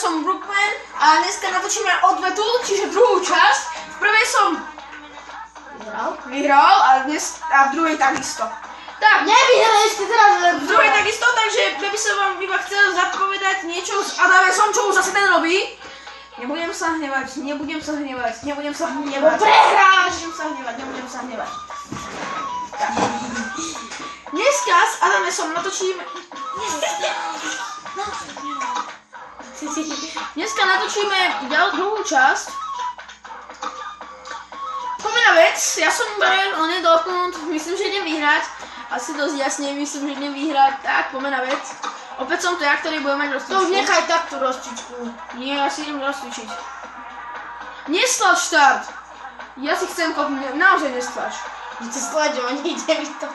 som Brookman a dneska natočíme odvetu, čiže druhú časť. V prvej som vyhral a v druhej takisto. Tak, nevyhrali ste teraz, ale v druhej takisto, takže by som vám iba chcel zapovedať niečo s Adamesom, čo už zase ten robí. Nebudem sa hnevať. Prehráš! Nebudem sa hnevať. Tak. Dneska s Adamesom natočíme... Dneska natočíme druhú časť. Poďme na vec, ja som on je dotknut, myslím, že idem vyhrať. Asi dosť jasne, myslím, že idem vyhrať. Tak, poďme na vec. Opäť som to ja, ktorý bude mať rozcvičku. To už nechaj takto rozcvičku. Nie, ja si idem rozcvičiť. Nestlač štart. Ja si chcem kopnúť, naozaj nestlač. Víte stlač, oni ide mi to.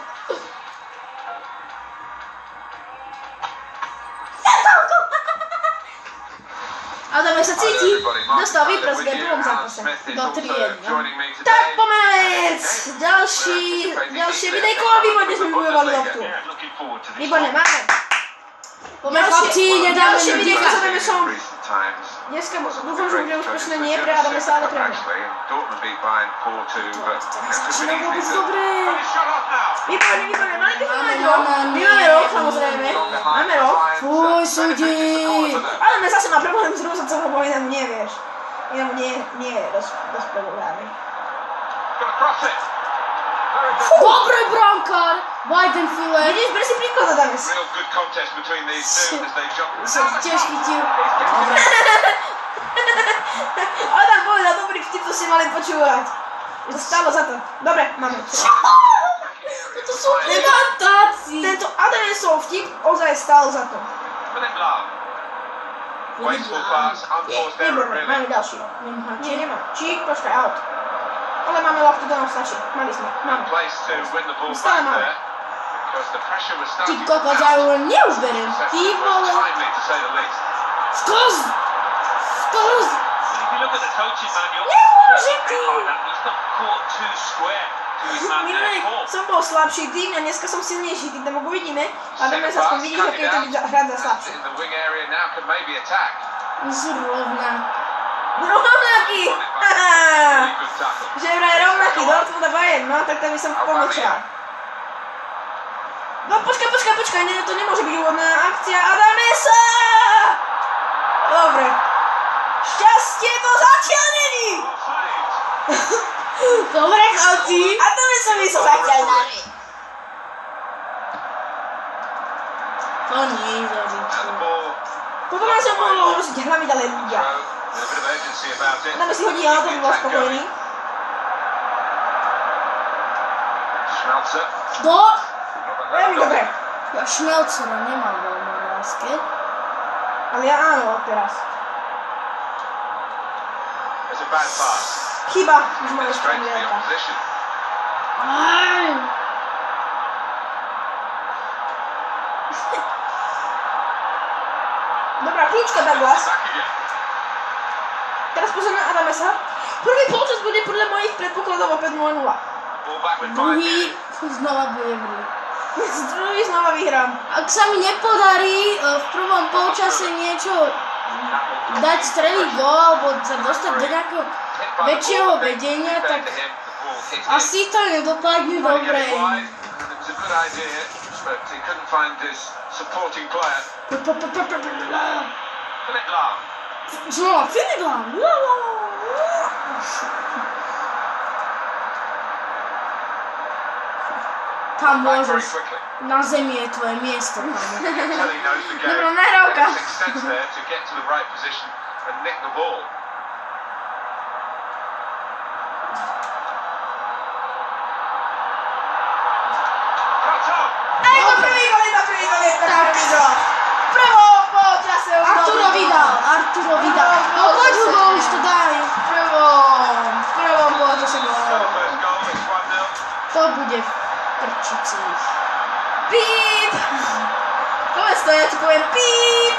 Adame sa cíti, dostal výprask aj v druhom zápase. Do 3-1. Tak, poďme na vec. Ďalšie videjko a výborne sme bojovali loptu. Výborne, máme. Poďme chlapci, nedáme ďalšie videjko dýchať. sa dáme som. Dneska dúfam, že bude úspešné, nie pre Adame sa, ale pre mňa. Začína vôbec dobré. Výborne, mali by sme mať rok. My máme rok, samozrejme. Máme rok. Fuj, súdi. Ale my zase má problém s rozhodcom, lebo inému nie, vieš. Inému nie je dosť problémy. Dobrý brankár. Weidenfiller. Vidíš, ber si príklad, Adames. Som tiež chytil. Adam povedal, dobrý vtip, to si mali počúvať. Je to stálo za to. Dobre, máme. To sú predatáci. Tento Adamesov vtip ozaj stál za to. Výborné, máme ďalší. Nie, nemám. Čík, počkaj, out. Ale máme loptu, to nám stačí. Mali sme, máme. Stále máme. Ty kokos, ja ju len neužberiem. Ty vole. Skos! Nemôže ty! Minulý som bol slabší tým a dneska som silnejší tým, tak uvidíme. Adames aspoň vidíš, aké je to hrať za slabší. Zrovna. Rovnaký! Že vraj rovnaký, Dortmund a Bayern, no tak to by som pomlčal. No počkaj, ne, to nemôže byť úvodná akcia Adamesa! Dobre. Šťastie to zatiaľ není! Dobre, chlapci. Adamesovi sa zatiaľ není. To nie je zažičku. Toto nám sa mohlo hrosiť hlavy ďalej ľudia. Adames si hodí, ale to by bol spokojný. Do... Veľmi dobre. Ja Šmelcera nemám veľmi láske. Ale ja áno, teraz. Chyba, už máme štranielka. Aj. Dobrá kľúčka, Douglas. Teraz pozor na Adamesa. Prvý polčas bude podľa mojich predpokladov opäť 0-0. Druhý znova bude vrý. Druhý znova vyhrám. Ak sa mi nepodarí v prvom polčase niečo dať streliť gól alebo sa dostať do nejakého väčšieho vedenia, tak asi to nedopadne dobre. Znova, Filip Lahm. Tam môžeš. Na zemi je tvoje miesto. Dobrá nahrávka. Ej, to prvý gol. V prvom polčase už Arturo Vidal. No poď Hugo, už to daj. V prvom polčase gol. To bude v prčici. Píp! Povedz to, ja ti poviem píp!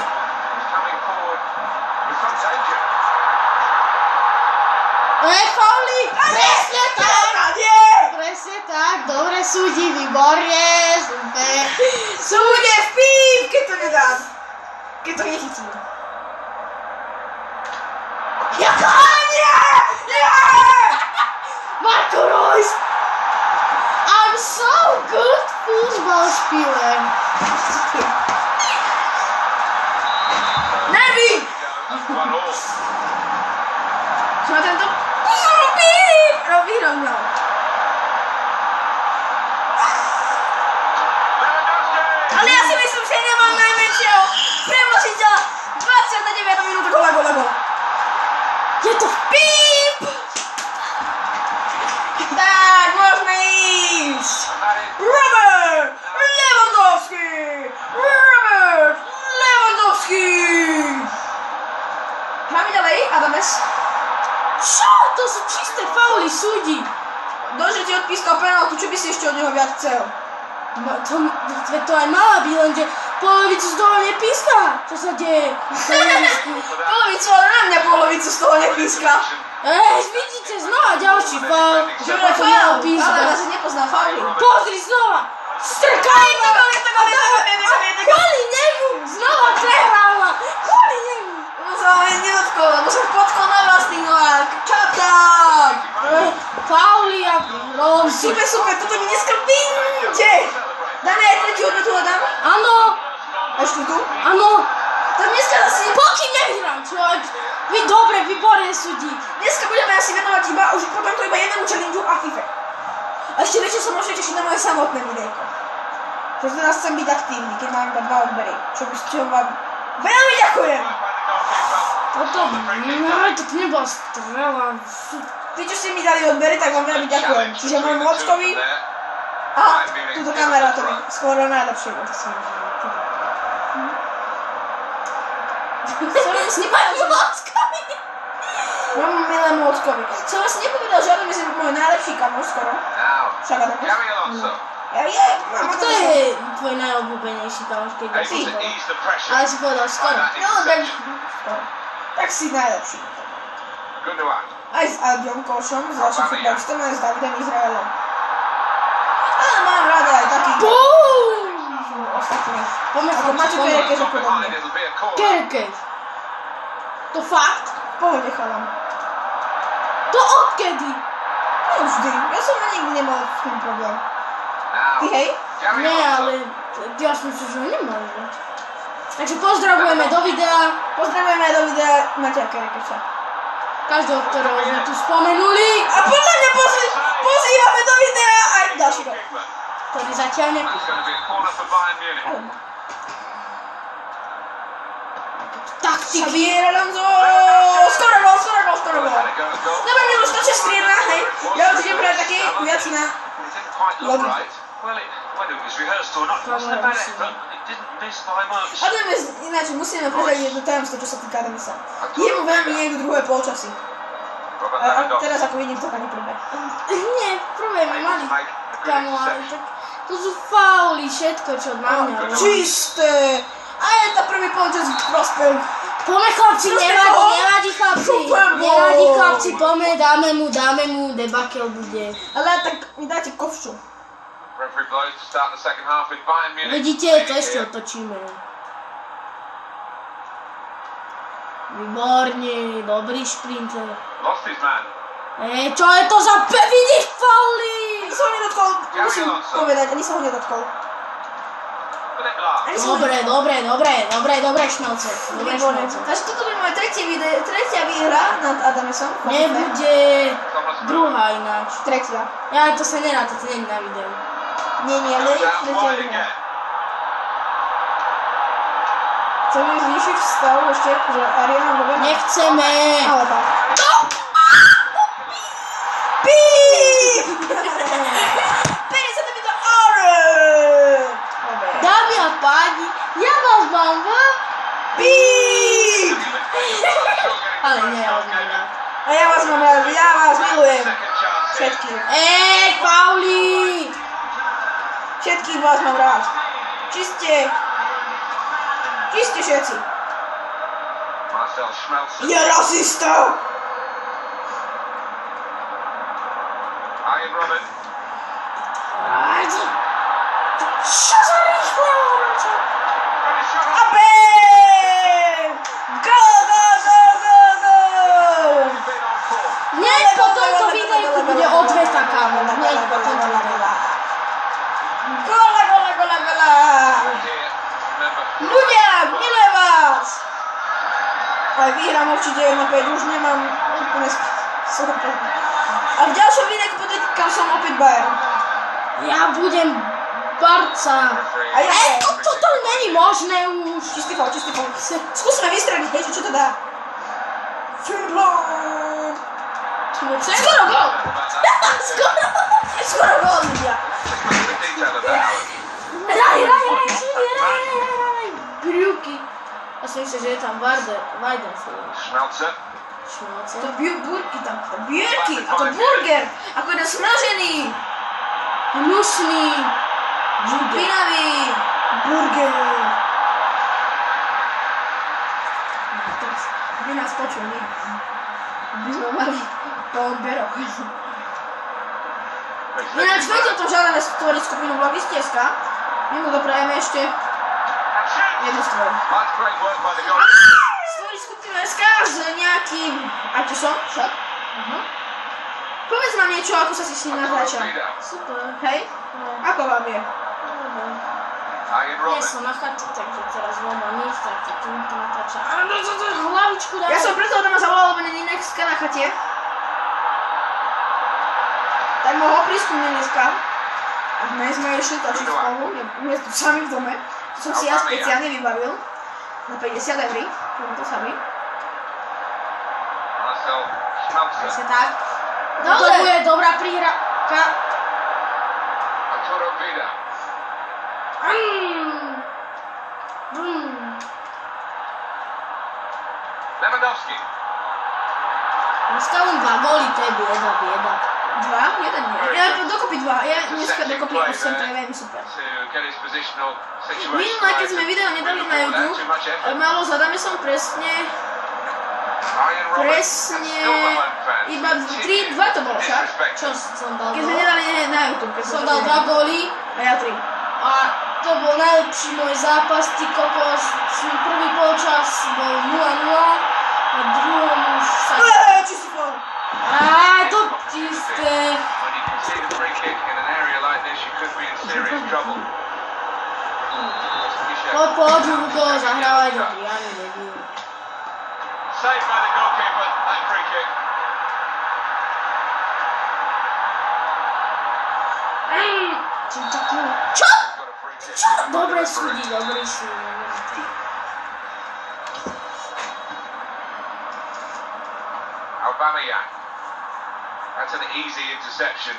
Fauli! Presne tak! Nie! Presne tak, dobre súdi, výborne, super. Súde v píp, keď to nedám. Keď to nechytím. chvíle. Nevím! Jsme tento vyrovnal. Ale já si myslím, že nemám najmenšieho premožiteľa 29. minúta gola. Je to Píp! Tak, môžeme ísť. Robert Lewandowski! Hráme ďalej, Adames. Čo? To sú čisté fauly súdi. Dože ti odpískal penáltu, čo by si ešte od neho viac chcel? No, to aj mala byť, lenže polovicu z toho nepíska. Čo sa deje? Polovicu, ale na mňa polovicu z toho nepíska. Vidíte, znova ďalší faul. Že je faul, ale zase nepoznal fauly. Pozri znova. Strkaj to. Kvôli nemu znova prehráva. Kvôli nemu. No sa ho nedotkol, lebo som potkol na vlastný nohách. Čapták! Fauly a rom. Super, toto mi dneska vyjde. Dáme aj tretiu hodnotu, Adam? Áno. A štvrtú? Áno. Tak dneska asi... Pokým nevyhrám, človek. Vy dobre, výborne súdi. Dneska budeme asi venovať už potom to iba jednému challengeu a FIFA. A ešte väčšie sa môžete tešiť na moje samotné videjko. Pretože teraz chcem byť aktívny, keď mám iba 2 odbery. Čo vám veľmi ďakujem. Toto nebola strela. Tí, čo ste mi dali odbery, tak vám veľmi ďakujem. Čiže môjmu ockovi a túto kamerátovi. Skôr najlepšie. Snímajú ockovi. Mám milému ockovi. Som vás nepovedal, že Adam je môj najlepší kamoš skoro. Však Adam. A kto je tvoj najobľúbenejší kamoš, keď je skoro? Ale si povedal skoro. No, tak skoro. Tak si najlepší. Aj s Albiom Košom, s ďalším futbalistom, aj s Davidom Izraelom. Ale mám rada aj takých ostatných. Ako Maťo Kerekeš a podobne. Kerekeš. To fakt? Pohode chalam. To odkedy? No vždy. Ja som na nikdy nemal s tým problém. Ty hej? Nie, ale ja som si, že ho nemal. Takže pozdravujeme do videa. Pozdravujeme aj do videa Maťa Kerekeša. Každého, ktorého sme tu spomenuli. A podľa mňa pozývame do videa aj ďalšieho. Ktorý zatiaľ nepísal. Taktiky. Xavier Alonso! Skoro gol! Dobre, mne už stačí striedna, hej. Ja už idem brať také viac na logiku. Adames, ináč musíme povedať jedno tajomstvo, čo sa týka Adamesa. Jemu veľmi nejdu druhé polčasy. A teraz ako vidím, to ani prvé. Nie, prvé mi mali kamo, ale tak to sú fauly, všetko, čo na mňa robí. Čisté! A je to prvý polčas v prospech. Pome chlapci, nevadí chlapci, pome, dáme mu, debakel bude. Ale tak mi dáte kovšu. Vidíte, to ešte otočíme. Výborne, dobrý šprinter. Čo je to za vidíš fauly? Ani sa ho nedotkol, musím povedať, ani sa ho nedotkol. Dobre, šmelce. Takže toto by moja tretia výhra nad Adamesom. Nebude druhá ináč. Tretia. Ja, to sa nedá, to nie je na videu. Nie, ale tretia výhra. Chceme zvýšiť stav ešte, že Ariana robí... Nechceme. Ale tak. Píp! 50 to Dámy a páni, ja vás mám Píp! Ale nie, ja vás mám rád. A ja vás mám rád, ja vás milujem. Všetkých. Pauli! Všetkých vás mám rád. Čiste všetci. Je rasista! Čo za rýchle obrača? A bém! Go! Hneď po tomto videjku bude odveta, kámo. Hneď po tomto videjku. Gola! Aj vyhrám určite 1-5, už nemám úplne super. A v ďalšom videu podotýkam som opäť Bayern. Ja budem Barca. A ja toto není možné už. Čistý faul. Skúsime vystreliť, hej, čo to dá. Skoro gól! Skoro gól, ľudia. Hraj. Brjuky. Ja si myslím, že je tam Weidenfeld. Schmelzer. To burky tam. Björky, ako burger. Ako jeden smražený. Hnusný. Pinavý. Burger. By nás počuli. By sme mali po odberoch. Ináč viete o tom, že hľadáme stvoriť skupinu Vlogisteska. My mu doprajeme ešte jednu stvor. Stvoriť skupinu SK s nejakým... Aký som? Však? Povedz nám niečo, ako sa si s ním natáča. Super. Hej? Ako vám je? Nie som na chate, takže teraz doma nič, tak to týmto natáča. Ale hlavičku daj. Ja som preto ma zavolal, lebo není dneska na chate. Tak mohol prísť ku mne dneska. A my sme išli točiť spolu, my sme tu sami v dome. To som si ja speciálne vybavil. Za 50 €, poviem to sami. Presne tak. To bude dobrá prihrávka. Lewandowski. Dneska len 2 góly, to je bieda. 2? Jeden nie. Ja dokopy 2. Ja dneska dokopy 8, to je veľmi super. Minulé, keď sme video nedali na YouTube, málo zadáme som presne iba 3-2 to bolo však. Čo som dal? Keď sme nedali na YouTube. Keď Som dal 2 góly A ja 3. a to bol najlepší môj zápas, ty kokos. Prvý polčas bol 0-0 a druhom už sa... Či si bol? To čisté. Poď, Hugo, zahrávaj do Briany, debil. Saved by the goalkeeper, that free kick. Čo? Got a free kick. Dobre súdi. Aubameyang. That's an easy interception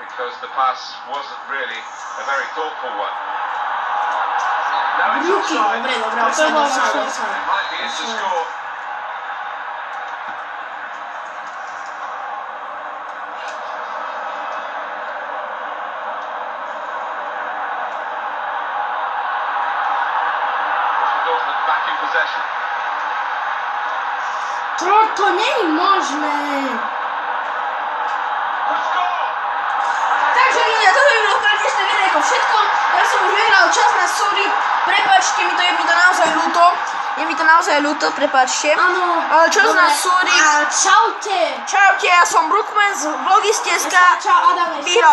because the pass wasn't really a very thoughtful one. No, it's Brjuky, offside. dobre, It offside. might be in to score. Dortmund back in possession. To nie je možné. Score! Takže ľudia, toto by bolo pre dnešné videjko všetko. Ja som už vyhral čas na sorry. Prepáčte mi to, je mi to naozaj ľúto. Je mi to naozaj ľúto, prepáčte. Áno. Čas na sorry. A čaute. Čaute, ja som Brookman z Vlogisteska. Čau, Adame. Vyhral